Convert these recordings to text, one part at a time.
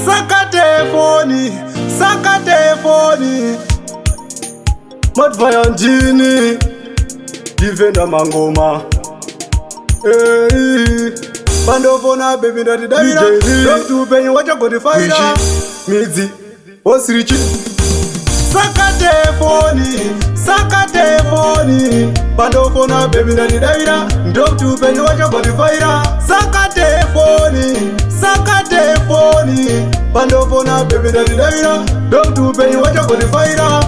Saka telefoni Madvaya njini Divenda mangoma Pandofona baby ndati davira Don't penye wacha kodifira Midzi Osirichi Saka telefoni Pandofona baby ndati davira Don't penye wacha kodifira Saka telefoni Pandofona baby ndati davira Don't penye wacha kodifira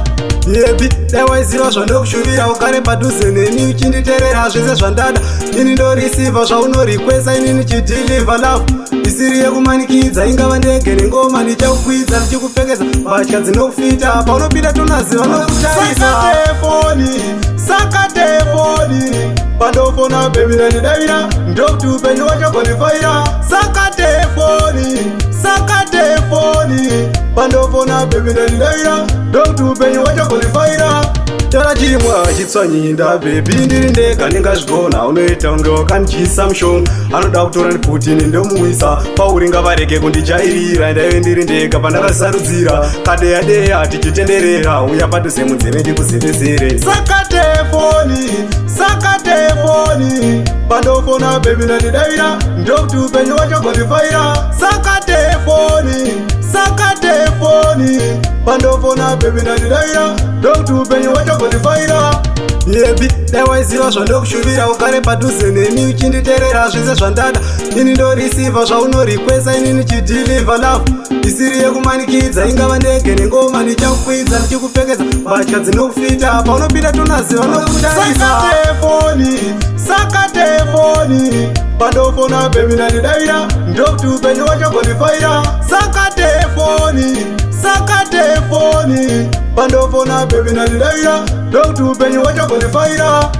Yebi, daiwaiziva zvandokushuvira ugare padhuze neni uchinditeerera zvese zvandada. Ini ndorisiva zvaunorequesta, ini nichideliver love isiri yekumanikidza. Ingava ndege nengoma ndichakukwidza ndichikupfekesa mbatya dzinokufita. Paunopinda tonaziva nokutarisa. Saka telefoni Pandofona baby ndandidavira ndokuti upenyu wachokondifaira. Saka telefoni Pandofona baby ndandidavira ndokuti upenyu wachokondifaira. Tara chimwa chitsvanyinda baby ndiri ndega ndingazvigona. Unoita unge wakandichisa mushonga, anoda kutora ndiputini ndomuisa pauri ngavarege kundijairira. Ndaive ndiri ndega pandakasarudzira kadeyadeya tichitenderera. Uya padhuze munzeve ndikuzevezere. Saka telefoni Pandofona baby ndandidavira ndokuti upenyu wachokondifaira. Saka telefoni Pandofona baby ndandidavira ndokuti upenyu wachokondifaira. Yebi, daiwaiziva zvandokushuvira ugare padhuze neni uchinditeerera zvese zvandada. Ini ndorisiva zvaunorequesta, ini nichideliver love isiri yekumanikidza. Ingava ndege nengoma ndichakukwidza ndichikupfekesa mbatya dzinokufita. Paunopinda tonaziva nokutarisa. Saka telefoni Pandofona baby ndandidavira ndokuti upenyu wachokondifaira. Saka telefoni Pandofona baby ndandidavira ndokuti upenyu wachokondifaira.